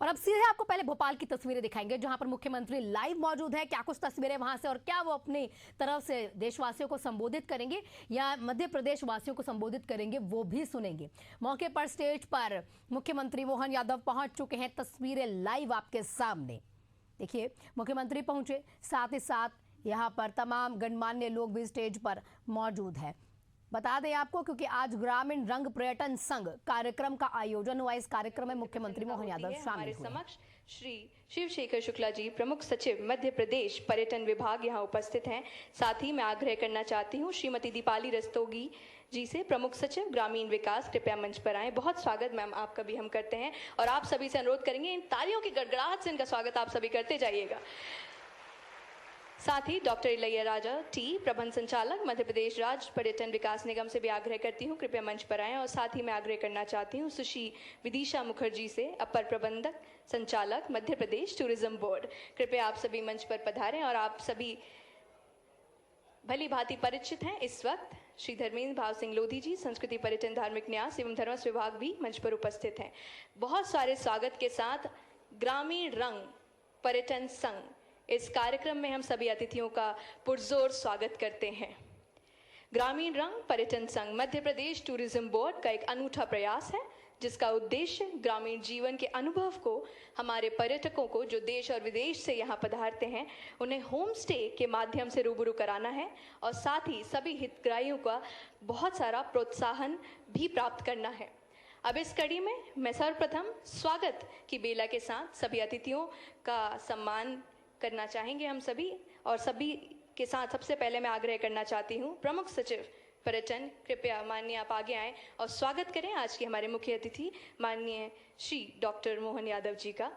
और अब सीधे आपको पहले भोपाल की तस्वीरें दिखाएंगे, जहां पर मुख्यमंत्री लाइव मौजूद है। क्या कुछ तस्वीरें वहां से, और क्या वो अपनी तरफ से देशवासियों को संबोधित करेंगे या मध्य प्रदेश वासियों को संबोधित करेंगे, वो भी सुनेंगे। मौके पर स्टेज पर मुख्यमंत्री मोहन यादव पहुंच चुके हैं। तस्वीरें लाइव आपके सामने देखिए, मुख्यमंत्री पहुंचे, साथ ही साथ यहाँ पर तमाम गणमान्य लोग भी स्टेज पर मौजूद है। बता दें आपको, क्योंकि आज ग्रामीण रंग पर्यटन संघ कार्यक्रम का आयोजन हुआ। इस कार्यक्रम में मुख्यमंत्री मोहन यादव शामिल हुए। समक्ष श्री शिवशेखर शुक्ला जी, प्रमुख सचिव मध्य प्रदेश पर्यटन विभाग, यहाँ उपस्थित हैं। साथ ही मैं आग्रह करना चाहती हूँ श्रीमती दीपाली रस्तोगी जी से, प्रमुख सचिव ग्रामीण विकास, कृपया मंच पर आए। बहुत स्वागत मैम आपका भी हम करते हैं और आप सभी से अनुरोध करेंगे इन तालियों की गड़गड़ाहट से इनका स्वागत आप सभी करते जाइएगा। साथ ही डॉक्टर इलैयाराजा टी, प्रबंध संचालक मध्य प्रदेश राज्य पर्यटन विकास निगम से भी आग्रह करती हूँ कृपया मंच पर आएं। और साथ ही मैं आग्रह करना चाहती हूँ सुश्री विदिशा मुखर्जी से, अपर प्रबंधक संचालक मध्य प्रदेश टूरिज्म बोर्ड, कृपया आप सभी मंच पर पधारें। और आप सभी भली भांति परिचित हैं इस वक्त श्री धर्मेंद्र भाव सिंह लोधी जी, संस्कृति पर्यटन धार्मिक न्यास एवं धर्मस्व विभाग भी मंच पर उपस्थित हैं। बहुत सारे स्वागत के साथ ग्रामीण रंग पर्यटन संघ, इस कार्यक्रम में हम सभी अतिथियों का पुरजोर स्वागत करते हैं। ग्रामीण रंग पर्यटन संघ मध्य प्रदेश टूरिज्म बोर्ड का एक अनूठा प्रयास है, जिसका उद्देश्य ग्रामीण जीवन के अनुभव को हमारे पर्यटकों को जो देश और विदेश से यहाँ पधारते हैं, उन्हें होम स्टे के माध्यम से रूबरू कराना है और साथ ही सभी हितग्राहियों का बहुत सारा प्रोत्साहन भी प्राप्त करना है। अब इस कड़ी में मैं सर्वप्रथम स्वागत की बेला के साथ सभी अतिथियों का सम्मान करना चाहेंगे हम सभी। और सभी के साथ सबसे पहले मैं आग्रह करना चाहती हूँ प्रमुख सचिव पर्यटन, कृपया माननीय आप आगे आएं और स्वागत करें आज के हमारे मुख्य अतिथि माननीय श्री डॉक्टर मोहन यादव जी का।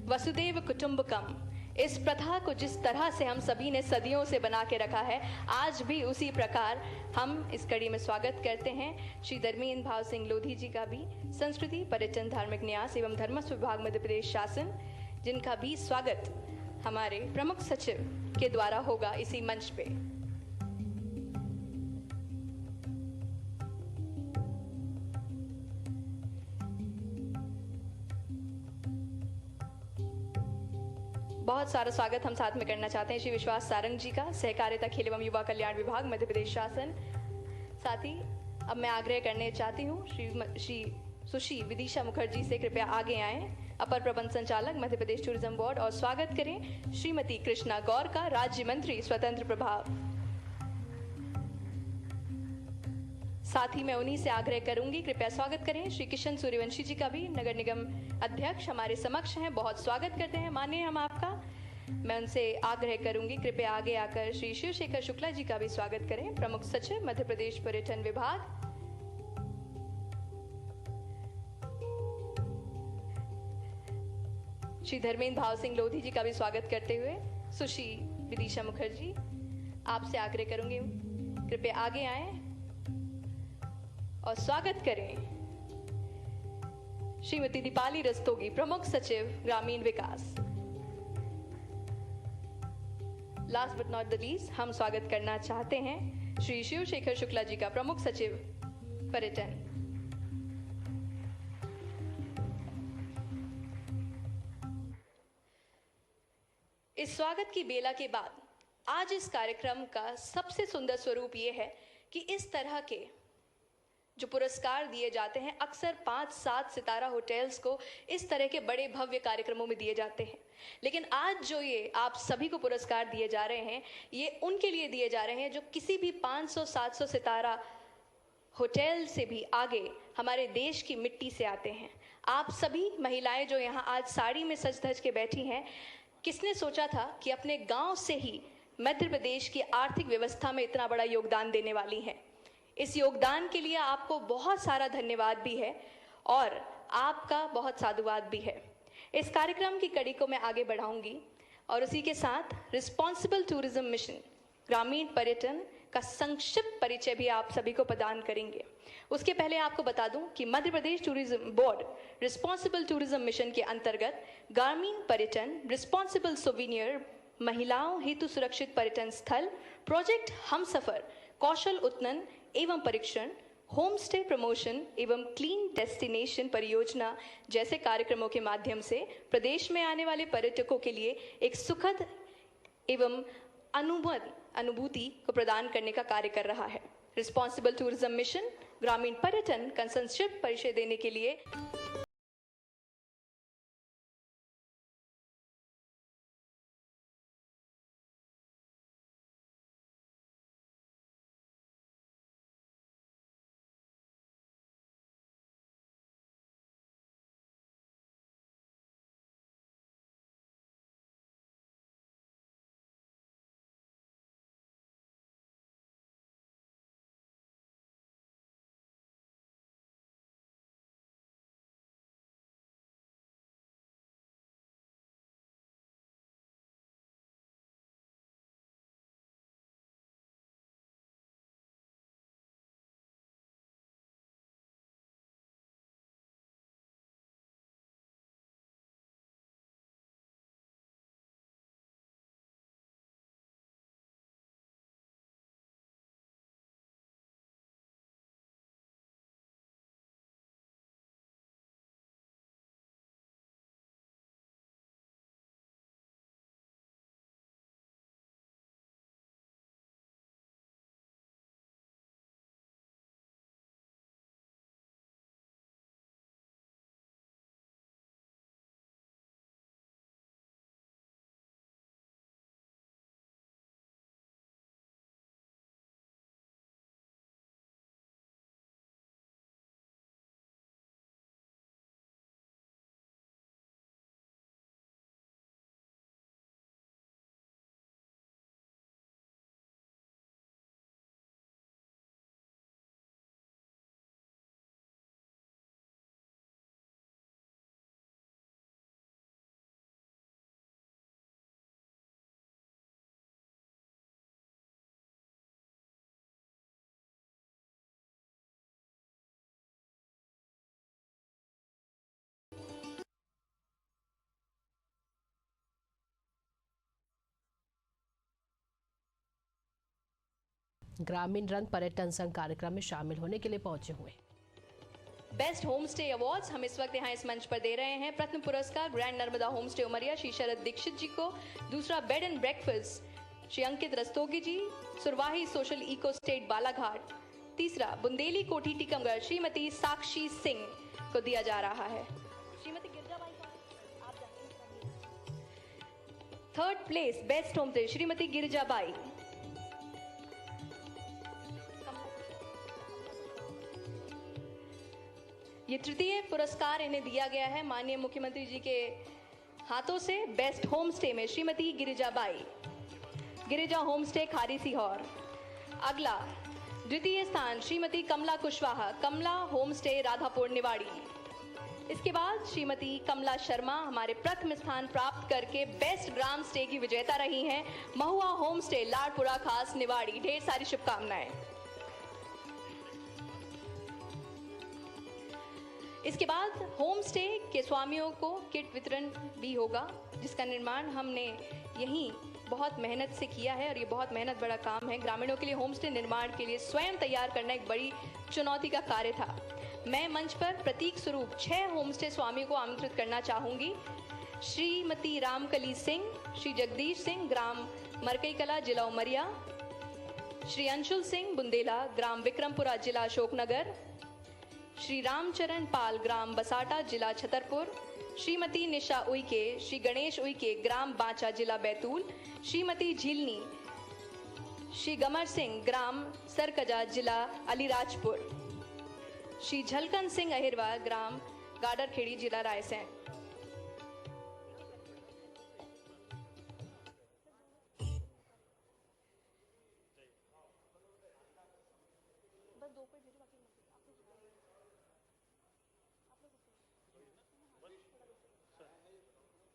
वसुदेव कुटुंबकम, इस प्रथा को जिस तरह से हम सभी ने सदियों से बना के रखा है, आज भी उसी प्रकार हम इस कड़ी में स्वागत करते हैं श्री धर्मेंद्र भाव सिंह लोधी जी का भी, संस्कृति पर्यटन धार्मिक न्यास एवं धर्मस्व विभाग मध्य प्रदेश शासन, जिनका भी स्वागत हमारे प्रमुख सचिव के द्वारा होगा इसी मंच पे। बहुत सारा स्वागत हम साथ में करना चाहते हैं श्री विश्वास सारंग जी का, सहकारिता खेल एवं युवा कल्याण विभाग मध्य प्रदेश शासन। साथ ही अब मैं आग्रह करने चाहती हूँ श्री सुश्री विदिशा मुखर्जी से, कृपया आगे आएं, अपर प्रबंध संचालक मध्य प्रदेश टूरिज्म बोर्ड, और स्वागत करें श्रीमती कृष्णा गौर का, राज्य मंत्री स्वतंत्र प्रभाव। साथ ही मैं उन्हीं से आग्रह करूंगी कृपया स्वागत करें श्री किशन सूर्यवंशी जी का भी, नगर निगम अध्यक्ष हमारे समक्ष हैं। बहुत स्वागत करते हैं माननीय हम आपका। मैं उनसे आग्रह करूंगी कृपया आगे आकर श्री शिवशेखर शुक्ला जी का भी स्वागत करें, प्रमुख सचिव मध्य प्रदेश पर्यटन विभाग। श्री धर्मेंद्र भाव सिंह लोधी जी का भी स्वागत करते हुए सुश्री विदिशा मुखर्जी, आपसे आग्रह करूंगी कृपया आगे आएं और स्वागत करें श्रीमती दीपाली रस्तोगी, प्रमुख सचिव ग्रामीण विकास। Last but not the least, हम स्वागत करना चाहते हैं श्री शिवशेखर शुक्ला जी का, प्रमुख सचिव पर्यटन। इस स्वागत की बेला के बाद आज इस कार्यक्रम का सबसे सुंदर स्वरूप ये है कि इस तरह के जो पुरस्कार दिए जाते हैं, अक्सर 5-7 सितारा होटल्स को इस तरह के बड़े भव्य कार्यक्रमों में दिए जाते हैं, लेकिन आज जो ये आप सभी को पुरस्कार दिए जा रहे हैं, ये उनके लिए दिए जा रहे हैं जो किसी भी 500-700 सितारा होटल से भी आगे हमारे देश की मिट्टी से आते हैं। आप सभी महिलाएं जो यहाँ आज साड़ी में सज धज के बैठी हैं, किसने सोचा था कि अपने गांव से ही मध्य प्रदेश की आर्थिक व्यवस्था में इतना बड़ा योगदान देने वाली हैं। इस योगदान के लिए आपको बहुत सारा धन्यवाद भी है और आपका बहुत साधुवाद भी है। इस कार्यक्रम की कड़ी को मैं आगे बढ़ाऊंगी और उसी के साथ रिस्पॉन्सिबल टूरिज्म मिशन ग्रामीण पर्यटन का संक्षिप्त परिचय भी आप सभी को प्रदान करेंगे। उसके पहले आपको बता दूं कि Madhya Pradesh tourism board responsible tourism mission के अंतर्गत ग्रामीण पर्यटन, रिस्पॉन्सिबल सोविनियर, महिलाओं हेतु सुरक्षित पर्यटन स्थल, प्रोजेक्ट हमसफर, कौशल उन्नयन एवं परीक्षण, होम स्टे प्रमोशन एवं क्लीन डेस्टिनेशन परियोजना जैसे कार्यक्रमों के माध्यम से प्रदेश में आने वाले पर्यटकों के लिए एक सुखद एवं अनुभूति को प्रदान करने का कार्य कर रहा है। रिस्पॉन्सिबल टूरिज्म मिशन ग्रामीण पर्यटन कंसर्नशिप परिचय देने के लिए ग्रामीण रंग पर्यटन संघ कार्यक्रम में शामिल होने के लिए पहुंचे हुए। बेस्ट होम स्टे अवार्ड्स हम इस वक्त यहाँ इस मंच पर दे रहे हैं। प्रथम पुरस्कार grand Narmada home stay Umaria Shri Sharad Dikshit ji को। दूसरा bed and breakfast Shri Ankit Rastogi ji, Surwahi social eco state Balaghat. तीसरा बुंदेली कोठी टीकमगढ़ श्रीमती साक्षी सिंह को दिया जा रहा है। श्रीमती गिरजाबाई का आप जानिए। Third place best home stay Shrimati Girjabai. ये तृतीय पुरस्कार इन्हें दिया गया है माननीय मुख्यमंत्री जी के हाथों से। बेस्ट होम स्टे में श्रीमती गिरिजाबाई, गिरिजा होम स्टे खारी सीहोर। अगला द्वितीय स्थान श्रीमती कमला कुशवाहा, कमला होम स्टे राधापुर निवाड़ी। इसके बाद श्रीमती कमला शर्मा हमारे प्रथम स्थान प्राप्त करके बेस्ट ग्राम स्टे की विजेता रही हैं, महुआ होम स्टे लाडपुरा खास निवाड़ी। ढेर सारी शुभकामनाएं। इसके बाद होम स्टे के स्वामियों को किट वितरण भी होगा, जिसका निर्माण हमने यहीं बहुत मेहनत से किया है और ये बहुत मेहनत बड़ा काम है। ग्रामीणों के लिए होम स्टे निर्माण के लिए स्वयं तैयार करना एक बड़ी चुनौती का कार्य था। मैं मंच पर प्रतीक स्वरूप 6 होम स्टे स्वामियों को आमंत्रित करना चाहूँगी। श्रीमती रामकली सिंह, श्री जगदीश सिंह, ग्राम मरकई कला, जिला उमरिया। श्री अंशुल सिंह बुंदेला, ग्राम विक्रमपुरा, जिला अशोकनगर। श्री रामचरण पाल, ग्राम बसाटा, जिला छतरपुर। श्रीमती निशा उइके, श्री गणेश उइके, ग्राम बांचा, जिला बैतूल। श्रीमती झीलनी, श्री गमर सिंह, ग्राम सरकजा, जिला अलीराजपुर। श्री झलकन सिंह अहिरवा, ग्राम गाडरखेड़ी, जिला रायसेन।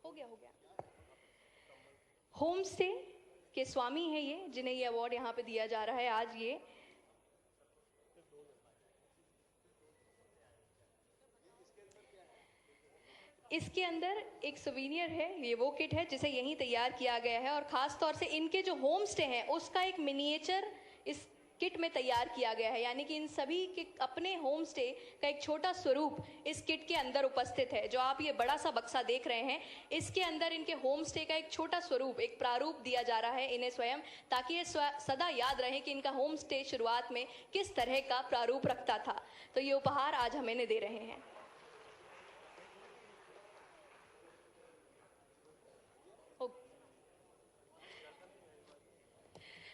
हो गया। होम स्टे के स्वामी हैं ये, जिन्हें ये अवार्ड यहाँ पे दिया जा रहा है आज। ये इसके अंदर एक सुवीनियर है, ये वो किट है जिसे यहीं तैयार किया गया है और खास तौर से इनके जो होम स्टे हैं उसका एक मिनिएचर इस किट में तैयार किया गया है, यानी कि इन सभी के अपने होम स्टे का एक छोटा स्वरूप इस किट के अंदर उपस्थित है। जो आप ये बड़ा सा बक्सा देख रहे हैं, इसके अंदर इनके होम स्टे का एक छोटा स्वरूप, एक प्रारूप दिया जा रहा है इन्हें स्वयं, ताकि ये सदा याद रहे कि इनका होम स्टे शुरुआत में किस तरह का प्रारूप रखता था। तो ये उपहार आज हम इन्हें दे रहे हैं।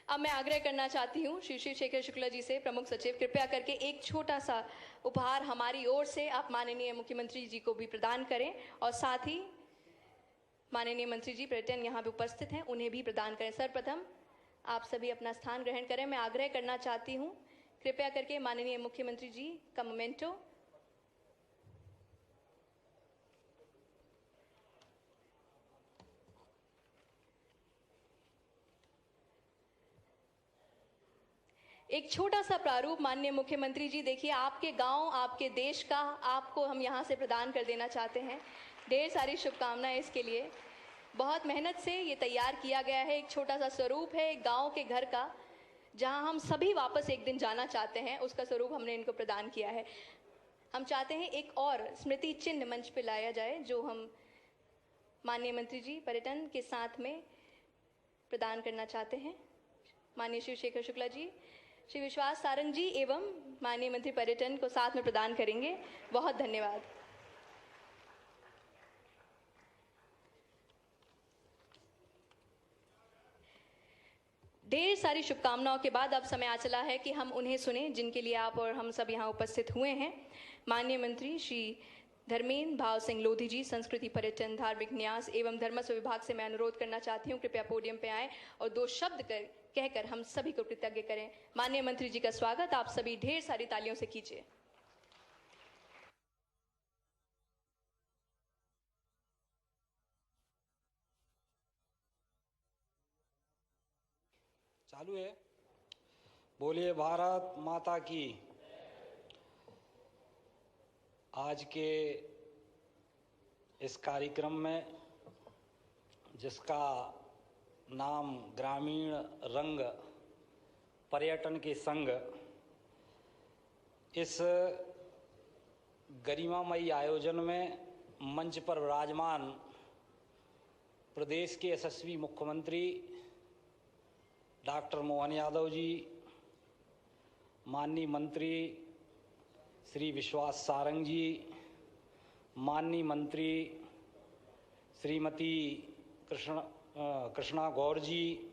अब मैं आग्रह करना चाहती हूँ श्री शेखर शुक्ला जी से, प्रमुख सचिव, कृपया करके एक छोटा सा उपहार हमारी ओर से आप माननीय मुख्यमंत्री जी को भी प्रदान करें, और साथ ही माननीय मंत्री जी पर्यटन यहाँ पे उपस्थित हैं, उन्हें भी प्रदान करें। सर्वप्रथम आप सभी अपना स्थान ग्रहण करें। मैं आग्रह करना चाहती हूँ कृपया करके माननीय मुख्यमंत्री जी का मोमेंटो। एक छोटा सा प्रारूप माननीय मुख्यमंत्री जी, देखिए आपके गांव, आपके देश का आपको हम यहां से प्रदान कर देना चाहते हैं। ढेर सारी शुभकामनाएं इसके लिए। बहुत मेहनत से ये तैयार किया गया है। एक छोटा सा स्वरूप है एक गांव के घर का, जहां हम सभी वापस एक दिन जाना चाहते हैं, उसका स्वरूप हमने इनको प्रदान किया है। हम चाहते हैं एक और स्मृति चिन्ह मंच पे लाया जाए, जो हम माननीय मंत्री जी पर्यटन के साथ में प्रदान करना चाहते हैं। माननीय श्री शेखर शुक्ला जी, श्री विश्वास सारंग जी एवं माननीय मंत्री पर्यटन को साथ में प्रदान करेंगे। बहुत धन्यवाद। ढेर सारी शुभकामनाओं के बाद अब समय आ चला है कि हम उन्हें सुने जिनके लिए आप और हम सब यहाँ उपस्थित हुए हैं। माननीय मंत्री श्री धर्मेंद्र भाव सिंह लोधी जी, संस्कृति, पर्यटन, धार्मिक न्यास एवं धर्मस्व विभाग से मैं अनुरोध करना चाहती हूँ कृपया पोडियम पे आएं और दो शब्द कहकर हम सभी को कृतज्ञ करें। माननीय मंत्री जी का स्वागत आप सभी ढेर सारी तालियों से कीजिए। चालू है। बोलिए भारत माता की। आज के इस कार्यक्रम में, जिसका नाम ग्रामीण रंग पर्यटन के संग, इस गरिमामयी आयोजन में मंच पर विराजमान प्रदेश के यशस्वी मुख्यमंत्री डॉक्टर मोहन यादव जी, माननीय मंत्री श्री विश्वास सारंग जी, माननीय मंत्री श्रीमती कृष्णा गौर जी,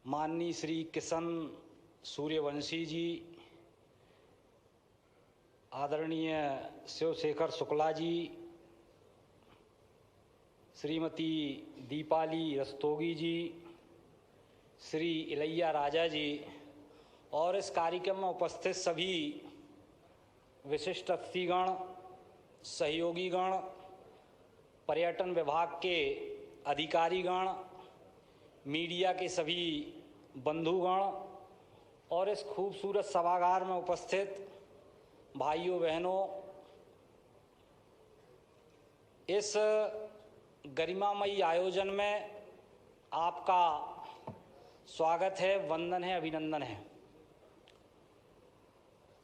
माननीय श्री किशन सूर्यवंशी जी, आदरणीय शिवशेखर शुक्ला जी, श्रीमती दीपाली रस्तोगी जी, श्री इलैया राजा जी और इस कार्यक्रम में उपस्थित सभी विशिष्ट अतिथिगण, सहयोगीगण, पर्यटन विभाग के अधिकारीगण, मीडिया के सभी बंधुगण और इस खूबसूरत सभागार में उपस्थित भाइयों बहनों, इस गरिमामयी आयोजन में आपका स्वागत है, वंदन है, अभिनंदन है।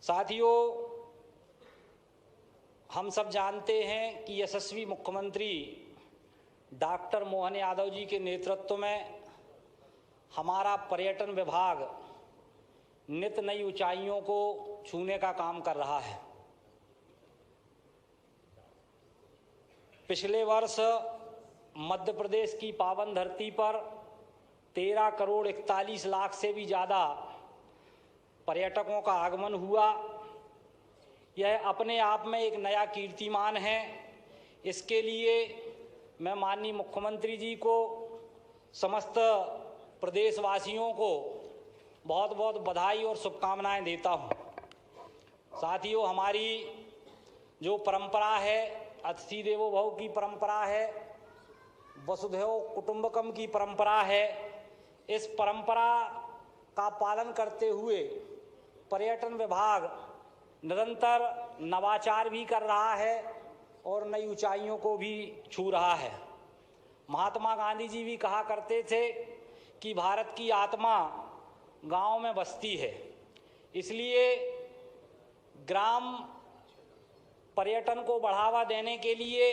साथियों, हम सब जानते हैं कि यशस्वी मुख्यमंत्री डॉक्टर मोहन यादव जी के नेतृत्व में हमारा पर्यटन विभाग नित नई ऊंचाइयों को छूने का काम कर रहा है। पिछले वर्ष मध्य प्रदेश की पावन धरती पर 13 करोड़ 41 लाख से भी ज़्यादा पर्यटकों का आगमन हुआ। यह अपने आप में एक नया कीर्तिमान है। इसके लिए मैं माननीय मुख्यमंत्री जी को, समस्त प्रदेशवासियों को बहुत बहुत बधाई और शुभकामनाएं देता हूं। साथियों, हमारी जो परंपरा है, अतिथि देवो भव की परंपरा है, वसुधैव कुटुंबकम की परंपरा है, इस परंपरा का पालन करते हुए पर्यटन विभाग निरंतर नवाचार भी कर रहा है और नई ऊंचाइयों को भी छू रहा है। महात्मा गांधी जी भी कहा करते थे कि भारत की आत्मा गांव में बसती है, इसलिए ग्राम पर्यटन को बढ़ावा देने के लिए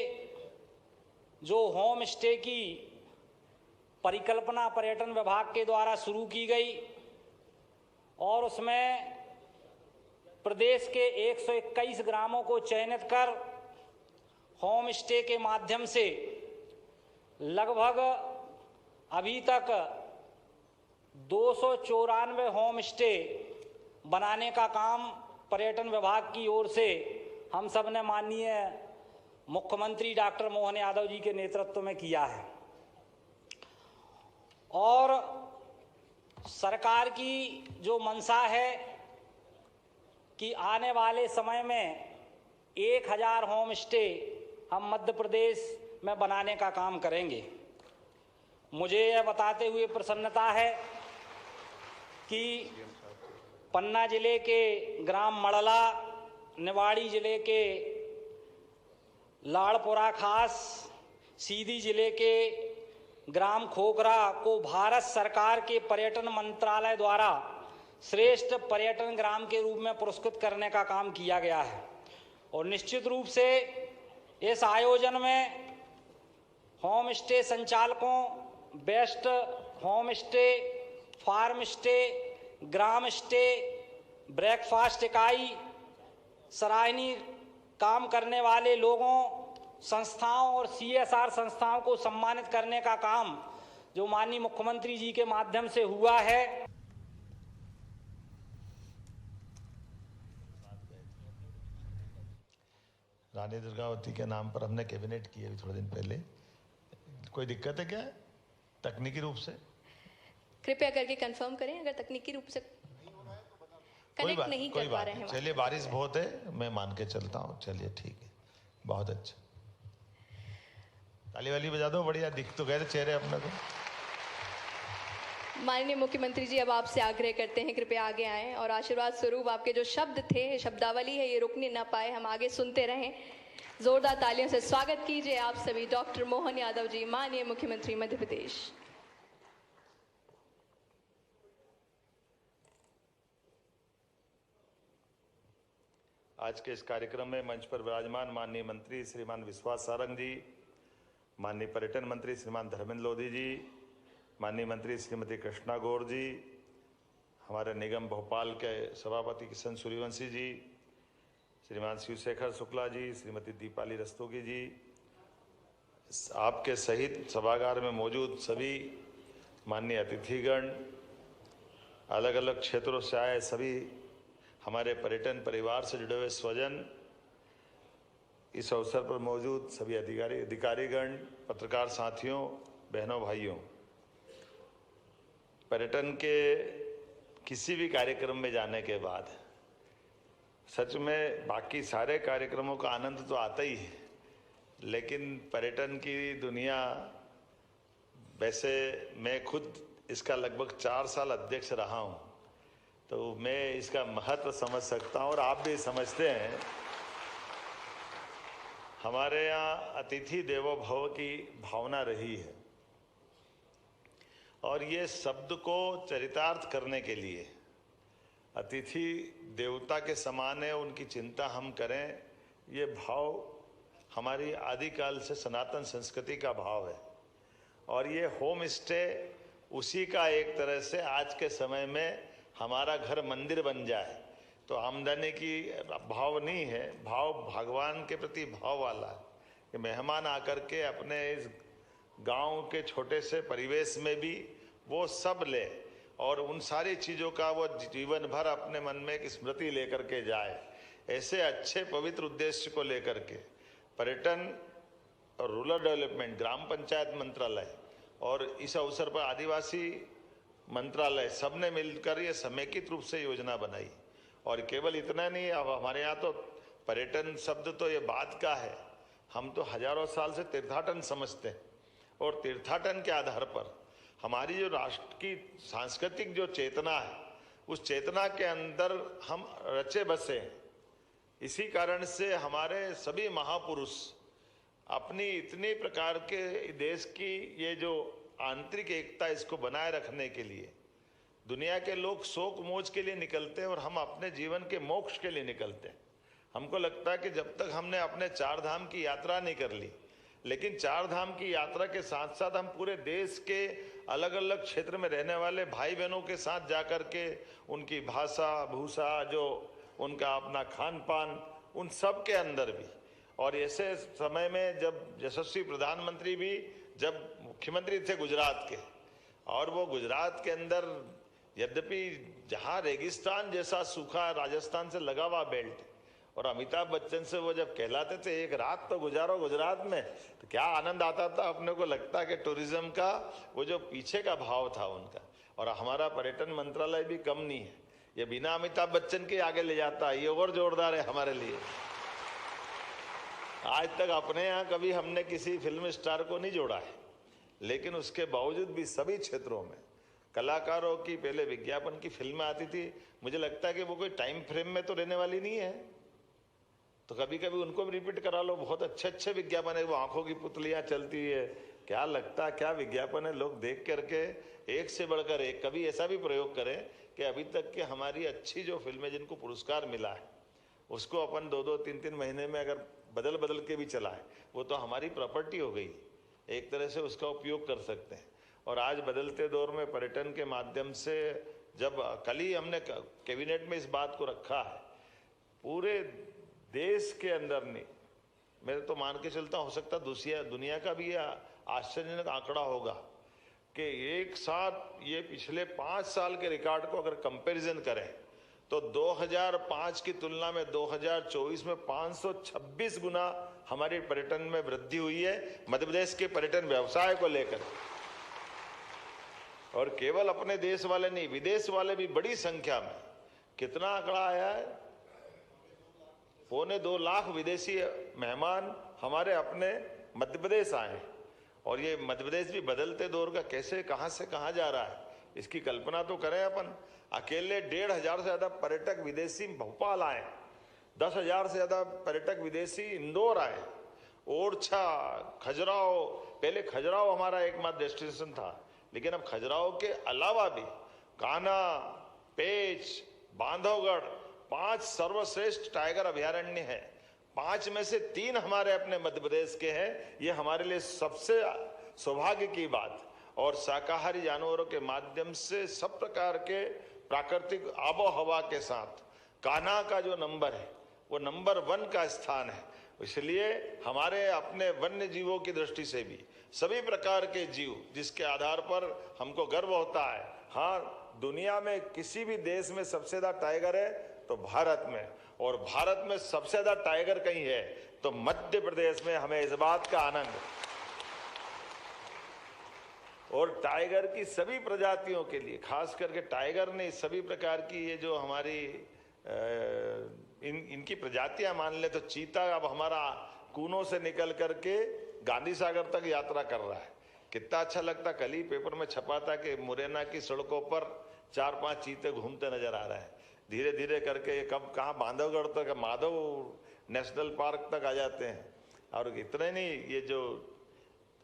जो होम स्टे की परिकल्पना पर्यटन विभाग के द्वारा शुरू की गई और उसमें प्रदेश के 121 ग्रामों को चयनित कर होम स्टे के माध्यम से लगभग अभी तक 294 होम स्टे बनाने का काम पर्यटन विभाग की ओर से हम सब ने माननीय मुख्यमंत्री डॉक्टर मोहन यादव जी के नेतृत्व में किया है। और सरकार की जो मंशा है कि आने वाले समय में 1000 होम स्टे हम मध्य प्रदेश में बनाने का काम करेंगे। मुझे यह बताते हुए प्रसन्नता है कि पन्ना जिले के ग्राम मड़ला, निवाड़ी जिले के लाड़पुरा खास, सीधी जिले के ग्राम खोखरा को भारत सरकार के पर्यटन मंत्रालय द्वारा श्रेष्ठ पर्यटन ग्राम के रूप में पुरस्कृत करने का काम किया गया है। और निश्चित रूप से इस आयोजन में होम स्टे संचालकों, best home stay, farm stay, ग्राम स्टे, ब्रेकफास्ट इकाई, सराहनीय काम करने वाले लोगों, संस्थाओं और CSR संस्थाओं को सम्मानित करने का काम जो माननीय मुख्यमंत्री जी के माध्यम से हुआ है। रानी दुर्गावती के नाम पर हमने कैबिनेट की अभी थोड़े दिन पहले। कोई दिक्कत है क्या तकनीकी रूप से? कृपया करके कंफर्म करें अगर तकनीकी रूप से कनेक्ट नहीं कर पा रहे हैं। चलिए, बारिश बहुत है, मैं मान के चलता हूँ। चलिए ठीक है, बहुत अच्छा। ताली वाली बजा दो, बढ़िया दिख तो गए चेहरे अपने को। माननीय मुख्यमंत्री जी, अब आपसे आग्रह करते हैं कृपया आगे आएं और आशीर्वाद स्वरूप आपके जो शब्द थे, शब्दावली है, ये रुकने ना पाए, हम आगे सुनते रहें। जोरदार तालियों से स्वागत कीजिए आप सभी डॉक्टर मोहन यादव जी, माननीय मुख्यमंत्री मध्य प्रदेश। आज के इस कार्यक्रम में मंच पर विराजमान माननीय मंत्री श्रीमान विश्वास सारंग जी, माननीय पर्यटन मंत्री श्रीमान धर्मेंद्र लोधी जी, माननीय मंत्री श्रीमती कृष्णा गौर जी, हमारे निगम भोपाल के सभापति किशन सूर्यवंशी जी, श्रीमान शिवशेखर शुक्ला जी, श्रीमती दीपाली रस्तोगी जी, आपके सहित सभागार में मौजूद सभी माननीय अतिथिगण, अलग अलग क्षेत्रों से आए सभी हमारे पर्यटन परिवार से जुड़े हुए स्वजन, इस अवसर पर मौजूद सभी अधिकारीगण, पत्रकार साथियों, बहनों, भाइयों। पर्यटन के किसी भी कार्यक्रम में जाने के बाद सच में बाकी सारे कार्यक्रमों का आनंद तो आता ही है, लेकिन पर्यटन की दुनिया, वैसे मैं खुद इसका लगभग 4 साल अध्यक्ष रहा हूँ, तो मैं इसका महत्व समझ सकता हूँ और आप भी समझते हैं। हमारे यहाँ अतिथि देवो भव की भावना रही है और ये शब्द को चरितार्थ करने के लिए अतिथि देवता के समान है, उनकी चिंता हम करें, ये भाव हमारी आदिकाल से सनातन संस्कृति का भाव है। और ये होम स्टे उसी का एक तरह से आज के समय में हमारा घर मंदिर बन जाए, तो आमदनी की भाव नहीं है, भाव भगवान के प्रति भाव वाला है कि मेहमान आकर के अपने इस गांव के छोटे से परिवेश में भी वो सब ले और उन सारी चीज़ों का वो जीवन भर अपने मन में एक स्मृति लेकर के जाए। ऐसे अच्छे पवित्र उद्देश्य को लेकर के पर्यटन और रूरल डेवलपमेंट, ग्राम पंचायत मंत्रालय और इस अवसर पर आदिवासी मंत्रालय सबने मिलकर ये समेकित रूप से योजना बनाई। और केवल इतना नहीं, अब हमारे यहाँ तो पर्यटन शब्द तो ये बात का है, हम तो हजारों साल से तीर्थाटन समझते हैं और तीर्थाटन के आधार पर हमारी जो राष्ट्र की सांस्कृतिक जो चेतना है, उस चेतना के अंदर हम रचे बसे। इसी कारण से हमारे सभी महापुरुष अपनी इतनी प्रकार के देश की ये जो आंतरिक एकता इसको बनाए रखने के लिए दुनिया के लोग शोक मोज के लिए निकलते हैं और हम अपने जीवन के मोक्ष के लिए निकलते हैं। हमको लगता है कि जब तक हमने अपने चार धाम की यात्रा नहीं कर ली, लेकिन चार धाम की यात्रा के साथ साथ हम पूरे देश के अलग अलग क्षेत्र में रहने वाले भाई बहनों के साथ जाकर के उनकी भाषा भूषा, जो उनका अपना खान पान, उन सब के अंदर भी, और ऐसे समय में जब यशस्वी प्रधानमंत्री भी जब मुख्यमंत्री थे गुजरात के, और वो गुजरात के अंदर यद्यपि जहाँ रेगिस्तान जैसा सूखा राजस्थान से लगा हुआ बेल्ट, और अमिताभ बच्चन से वो जब कहलाते थे एक रात तो गुजारो गुजरात में, तो क्या आनंद आता था। अपने को लगता है कि टूरिज्म का वो जो पीछे का भाव था उनका, और हमारा पर्यटन मंत्रालय भी कम नहीं है, ये बिना अमिताभ बच्चन के आगे ले जाता है, ये और जोरदार है हमारे लिए। आज तक अपने यहाँ कभी हमने किसी फिल्म स्टार को नहीं जोड़ा है, लेकिन उसके बावजूद भी सभी क्षेत्रों में कलाकारों की पहले विज्ञापन की फिल्में आती थी, मुझे लगता है कि वो कोई टाइम फ्रेम में तो रहने वाली नहीं है, तो कभी कभी उनको भी रिपीट करा लो। बहुत अच्छे अच्छे विज्ञापन है, वो आंखों की पुतलियां चलती है, क्या लगता है क्या विज्ञापन है, लोग देख करके एक से बढ़कर एक। कभी ऐसा भी प्रयोग करें कि अभी तक के हमारी अच्छी जो फिल्में जिनको पुरस्कार मिला है उसको अपन 2-2, 3-3 महीने में अगर बदल बदल के भी चलाएं, वो तो हमारी प्रॉपर्टी हो गई, एक तरह से उसका उपयोग कर सकते हैं। और आज बदलते दौर में पर्यटन के माध्यम से, जब कल ही हमने कैबिनेट में इस बात को रखा है, पूरे देश के अंदर नहीं, मैं तो मान के चलता हो सकता दुनिया का भी यह आश्चर्यजनक आंकड़ा होगा कि एक साथ ये पिछले 5 साल के रिकॉर्ड को अगर कंपैरिजन करें तो 2005 की तुलना में 2024 में 526 गुना हमारे पर्यटन में वृद्धि हुई है, मध्य प्रदेश के पर्यटन व्यवसाय को लेकर। और केवल अपने देश वाले नहीं, विदेश वाले भी बड़ी संख्या में, कितना आंकड़ा आया है, 2.25 लाख विदेशी मेहमान हमारे अपने मध्य प्रदेश आए। और ये मध्य प्रदेश भी बदलते दौर का कैसे कहां से कहां जा रहा है, इसकी कल्पना तो करें अपन। अकेले 1,500 से ज्यादा पर्यटक विदेशी भोपाल आए, 10,000 से ज्यादा पर्यटक विदेशी इंदौर आए, ओरछा, खजुराहो। पहले खजुराहो हमारा एकमात्र डेस्टिनेशन था, लेकिन अब खजुराहो के अलावा भी कान्हा, पेंच, बांधवगढ़ 5 सर्वश्रेष्ठ टाइगर अभयारण्य है। 5 में से 3 हमारे अपने मध्य प्रदेश के हैं, ये हमारे लिए सबसे सौभाग्य की बात। और शाकाहारी जानवरों के माध्यम से सब प्रकार के प्राकृतिक आबो हवा के साथ कान्हा का जो नंबर है वो नंबर 1 का स्थान है। इसलिए हमारे अपने वन्य जीवों की दृष्टि से भी सभी प्रकार के जीव जिसके आधार पर हमको गर्व होता है। हाँ, दुनिया में किसी भी देश में सबसे ज्यादा टाइगर है तो भारत में, और भारत में सबसे ज्यादा टाइगर कहीं है तो मध्य प्रदेश में। हमें इस बात का आनंद है। और टाइगर की सभी प्रजातियों के लिए, खास करके टाइगर ने सभी प्रकार की ये जो हमारी इनकी प्रजातियां मान ले तो चीता अब हमारा कूनों से निकल करके गांधी सागर तक यात्रा कर रहा है। कितना अच्छा लगता, कल ही पेपर में छपा था कि मुरैना की सड़कों पर 4-5 चीते घूमते नजर आ रहे हैं। धीरे धीरे करके कब कहाँ बांधवगढ़ तक, माधव नेशनल पार्क तक आ जाते हैं। और इतने नहीं, ये जो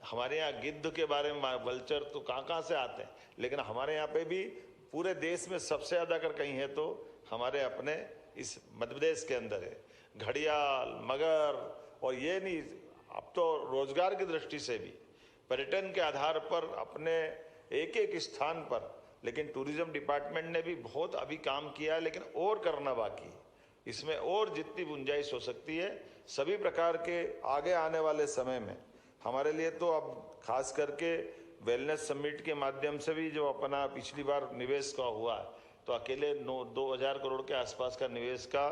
हमारे यहाँ गिद्ध के बारे में वल्चर तो कहाँ से आते हैं, लेकिन हमारे यहाँ पे भी पूरे देश में सबसे ज्यादा अगर कहीं है तो हमारे अपने इस मध्य प्रदेश के अंदर है। घड़ियाल, मगर, और ये नहीं, अब तो रोजगार की दृष्टि से भी पर्यटन के आधार पर अपने एक एक स्थान पर, लेकिन टूरिज्म डिपार्टमेंट ने भी बहुत अभी काम किया है, लेकिन और करना बाकी है। इसमें और जितनी गुंजाइश हो सकती है सभी प्रकार के आगे आने वाले समय में हमारे लिए तो अब खास करके वेलनेस समिट के माध्यम से भी जो अपना पिछली बार निवेश का हुआ है, तो अकेले 2,000 करोड़ के आसपास का निवेश का।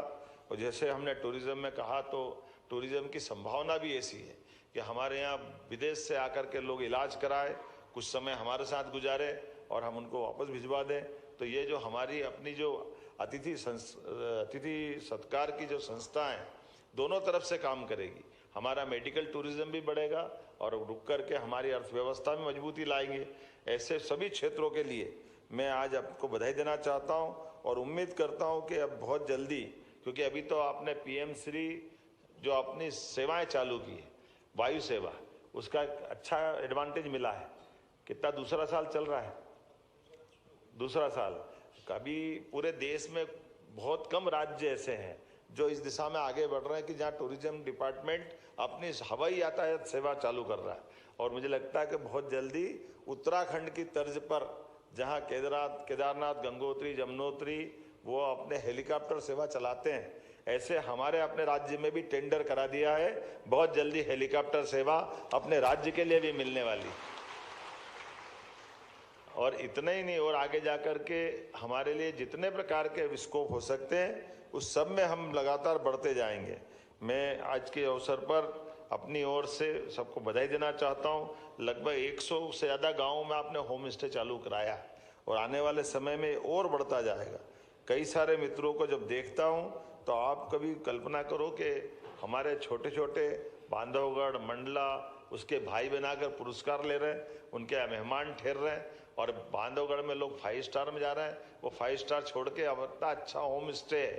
और जैसे हमने टूरिज्म में कहा तो टूरिज्म की संभावना भी ऐसी है कि हमारे यहाँ विदेश से आकर के लोग इलाज कराए, कुछ समय हमारे साथ गुजारे और हम उनको वापस भिजवा दें। तो ये जो हमारी अपनी जो अतिथि सत्कार की जो संस्था है, दोनों तरफ से काम करेगी। हमारा मेडिकल टूरिज्म भी बढ़ेगा और रुक करके हमारी अर्थव्यवस्था में मजबूती लाएंगे। ऐसे सभी क्षेत्रों के लिए मैं आज आपको बधाई देना चाहता हूं और उम्मीद करता हूं कि अब बहुत जल्दी, क्योंकि अभी तो आपने PM श्री जो अपनी सेवाएं चालू की है, वायु सेवा, उसका अच्छा एडवांटेज मिला है। कितना दूसरा साल चल रहा है? दूसरा साल। कभी पूरे देश में बहुत कम राज्य ऐसे हैं जो इस दिशा में आगे बढ़ रहे हैं कि जहां टूरिज्म डिपार्टमेंट अपनी हवाई यातायात सेवा चालू कर रहा है। और मुझे लगता है कि बहुत जल्दी उत्तराखंड की तर्ज पर जहां केदारनाथ, गंगोत्री, यमुनोत्री वो अपने हेलीकॉप्टर सेवा चलाते हैं, ऐसे हमारे अपने राज्य में भी टेंडर करा दिया है। बहुत जल्दी हेलीकॉप्टर सेवा अपने राज्य के लिए भी मिलने वाली। और इतना ही नहीं, और आगे जाकर के हमारे लिए जितने प्रकार के स्कोप हो सकते हैं उस सब में हम लगातार बढ़ते जाएंगे। मैं आज के अवसर पर अपनी ओर से सबको बधाई देना चाहता हूं। लगभग 100 से ज़्यादा गाँवों में आपने होम स्टे चालू कराया और आने वाले समय में और बढ़ता जाएगा। कई सारे मित्रों को जब देखता हूं तो आप कभी कल्पना करो कि हमारे छोटे छोटे बांधवगढ़, मंडला उसके भाई बनाकर पुरस्कार ले रहे हैं, उनके मेहमान ठहर रहे हैं। और बांधवगढ़ में लोग 5 स्टार में जा रहे हैं, वो 5 स्टार छोड़ के अब इतना अच्छा होम स्टे है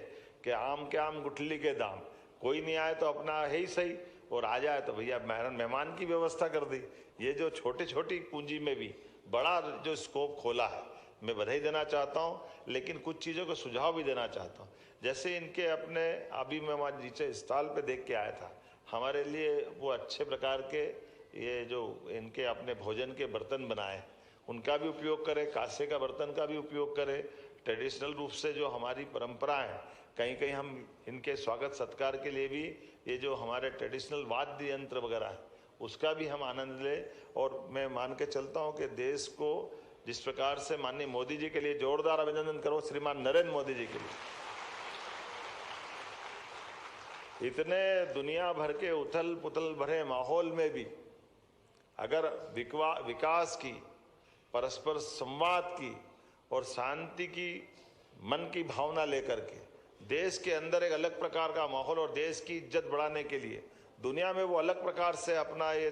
कि आम के आम गुठली के दाम। कोई नहीं आए तो अपना है ही सही, और आ जाए तो भैया मेहमान की व्यवस्था कर दी। ये जो छोटी छोटी पूंजी में भी बड़ा जो स्कोप खोला है, मैं बधाई देना चाहता हूं। लेकिन कुछ चीज़ों को सुझाव भी देना चाहता हूं। जैसे इनके अपने अभी मैं वहाँ नीचे स्टॉल पे देख के आया था, हमारे लिए वो अच्छे प्रकार के ये जो इनके अपने भोजन के बर्तन बनाए उनका भी उपयोग करें, कांसे का बर्तन का भी उपयोग करें। ट्रेडिशनल रूप से जो हमारी परंपरा है, कहीं कहीं हम इनके स्वागत सत्कार के लिए भी ये जो हमारे ट्रेडिशनल वाद्य यंत्र वगैरह है उसका भी हम आनंद लें। और मैं मान के चलता हूँ कि देश को जिस प्रकार से माननीय मोदी जी के लिए जोरदार अभिनंदन करो, श्रीमान नरेंद्र मोदी जी के लिए। इतने दुनिया भर के उथल पुथल भरे माहौल में भी अगर विकास की, परस्पर संवाद की और शांति की मन की भावना लेकर के देश के अंदर एक अलग प्रकार का माहौल और देश की इज्जत बढ़ाने के लिए दुनिया में वो अलग प्रकार से अपना ये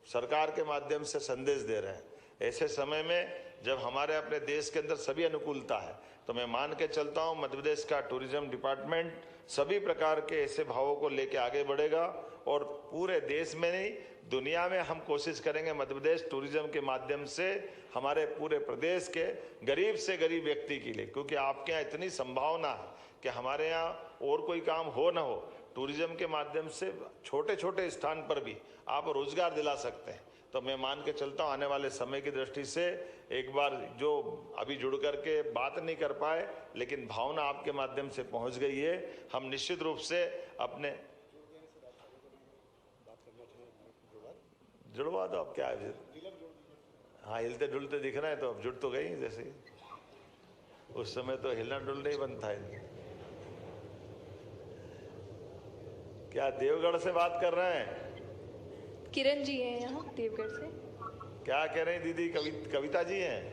सरकार के माध्यम से संदेश दे रहे हैं, ऐसे समय में जब हमारे अपने देश के अंदर सभी अनुकूलता है तो मैं मान के चलता हूं मध्य प्रदेश का टूरिज्म डिपार्टमेंट सभी प्रकार के ऐसे भावों को लेके आगे बढ़ेगा। और पूरे देश में नहीं, दुनिया में हम कोशिश करेंगे मध्य प्रदेश टूरिज्म के माध्यम से हमारे पूरे प्रदेश के गरीब से गरीब व्यक्ति के लिए, क्योंकि आपके यहाँ इतनी संभावना है कि हमारे यहाँ और कोई काम हो ना हो, टूरिज्म के माध्यम से छोटे छोटे स्थान पर भी आप रोजगार दिला सकते हैं। तो मैं मान के चलता हूँ आने वाले समय की दृष्टि से एक बार जो अभी जुड़ करके बात नहीं कर पाए लेकिन भावना आपके माध्यम से पहुंच गई है, हम निश्चित रूप से अपने जुड़वा दो। अब क्या है, हाँ हिलते डुलते दिख रहे हैं तो अब जुड़ तो गई जैसे, उस समय तो हिलना डुलना ही बनता है। क्या देवगढ़ से बात कर रहे हैं? किरण जी हैं यहाँ देवगढ़ से। क्या कह रहे हैं दीदी? कविता जी हैं?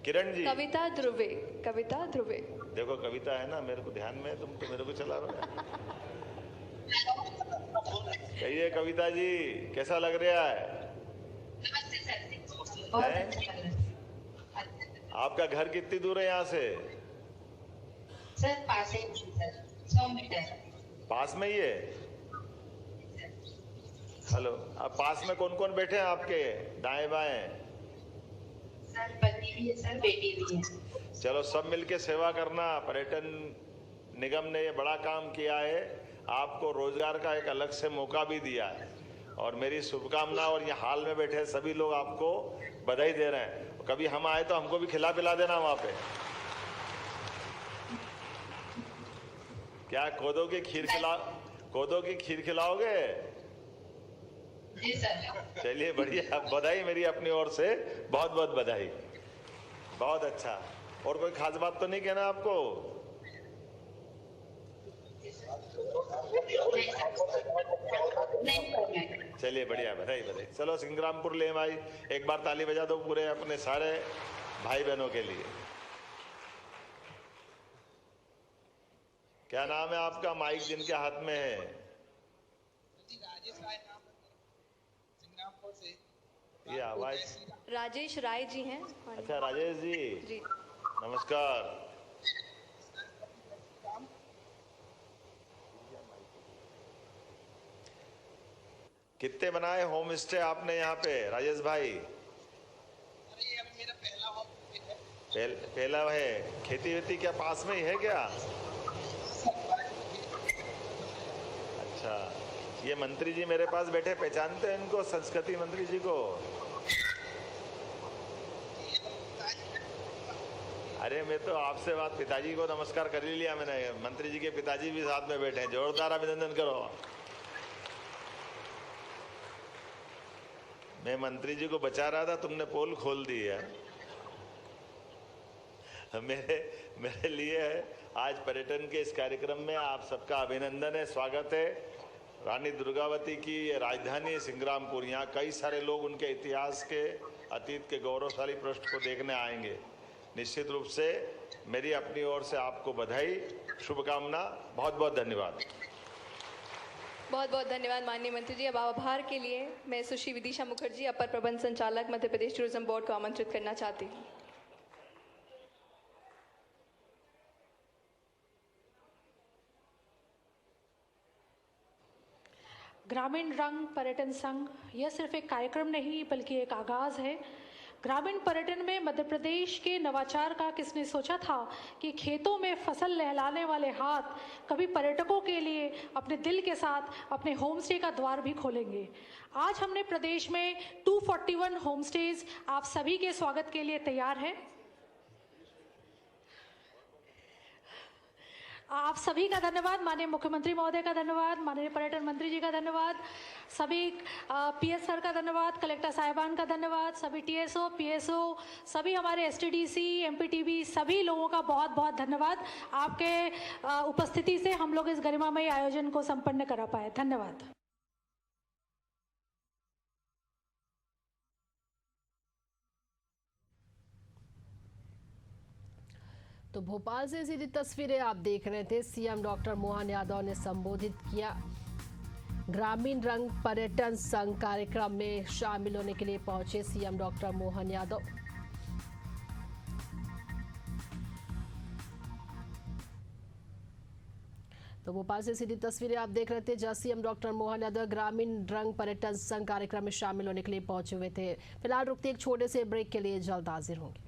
किरण जी? कविता ध्रुवे। कविता ध्रुवे। देखो कविता है ना, मेरे को ध्यान में, तुम तो मेरे को चला रहे हो। कहिए कविता जी, कैसा लग रहा है? आपका घर कितनी दूर है यहाँ से? सर पास है सर, 100 मीटर। पास में ही है? हेलो, आप पास में कौन कौन बैठे हैं आपके दाएं बाएं? सर पति भी है सर, बेटी भी है। चलो सब मिलके सेवा करना। पर्यटन निगम ने ये बड़ा काम किया है, आपको रोजगार का एक अलग से मौका भी दिया है और मेरी शुभकामना। और ये हाल में बैठे सभी लोग आपको बधाई दे रहे हैं। कभी हम आए तो हमको भी खिला पिला देना वहां पे। क्या कोदो की खीर खिलाओगे? जी सर। चलिए बढ़िया, बधाई मेरी अपनी ओर से, बहुत बहुत बधाई। बहुत अच्छा। और कोई खास बात तो नहीं कहना आपको? चलिए बढ़िया, बधाई बधाई। चलो सिंग्रामपुर ले भाई, एक बार ताली बजा दो पूरे अपने सारे भाई बहनों के लिए। क्या नाम है आपका? माइक जिनके हाथ में है। ये आवाज राजेश राय जी हैं। अच्छा राजेश जी, जी नमस्कार। कितने बनाए होम स्टे आपने यहाँ पे राजेश भाई? पहला है खेती वेती क्या पास में ही है क्या? अच्छा, ये मंत्री जी मेरे पास बैठे, पहचानते हैं इनको, संस्कृति मंत्री जी को? अरे मैं तो आपसे बात, पिताजी को नमस्कार कर ही लिया मैंने, मंत्री जी के पिताजी भी साथ में बैठे हैं, जोरदार अभिनंदन करो। मैं मंत्री जी को बचा रहा था, तुमने पोल खोल दी है। मेरे लिए आज पर्यटन के इस कार्यक्रम में आप सबका अभिनंदन है, स्वागत है। रानी दुर्गावती की राजधानी सिंग्रामपुर, यहाँ कई सारे लोग उनके इतिहास के, अतीत के गौरवशाली पृष्ठ को देखने आएंगे। निश्चित रूप से मेरी अपनी ओर से आपको बधाई, शुभकामना, बहुत बहुत धन्यवाद। बहुत बहुत धन्यवाद माननीय मंत्री जी। अब आभार के लिए मैं सुश्री विदिशा मुखर्जी, अपर प्रबंध संचालक मध्य प्रदेश टूरिज्म बोर्ड को आमंत्रित करना चाहती हूँ। ग्रामीण रंग पर्यटन संघ यह सिर्फ एक कार्यक्रम नहीं बल्कि एक आगाज है। ग्रामीण पर्यटन में मध्य प्रदेश के नवाचार का किसने सोचा था कि खेतों में फसल लहलाने वाले हाथ कभी पर्यटकों के लिए अपने दिल के साथ अपने होम स्टे का द्वार भी खोलेंगे। आज हमने प्रदेश में 241 होम स्टेज आप सभी के स्वागत के लिए तैयार हैं। आप सभी का धन्यवाद, माननीय मुख्यमंत्री महोदय का धन्यवाद, माननीय पर्यटन मंत्री जी का धन्यवाद, सभी पीएस सर का धन्यवाद, कलेक्टर साहिबान का धन्यवाद, सभी टीएसओ, पीएसओ, सभी हमारे एसटीडीसी, एमपीटीबी, सभी लोगों का बहुत बहुत धन्यवाद। आपके उपस्थिति से हम लोग इस गरिमामयी आयोजन को संपन्न करा पाए। धन्यवाद। तो भोपाल से सीधी तस्वीरें आप देख रहे थे। सीएम डॉक्टर मोहन यादव ने संबोधित किया। ग्रामीण रंग पर्यटन संघ कार्यक्रम में शामिल होने के लिए पहुंचे सीएम डॉक्टर मोहन यादव। तो भोपाल से सीधी तस्वीरें आप देख रहे थे जहां सीएम डॉक्टर मोहन यादव ग्रामीण रंग पर्यटन संघ कार्यक्रम में शामिल होने के लिए पहुंचे हुए थे। फिलहाल रुकते एक छोटे से ब्रेक के लिए, जल्द हाजिर होंगे।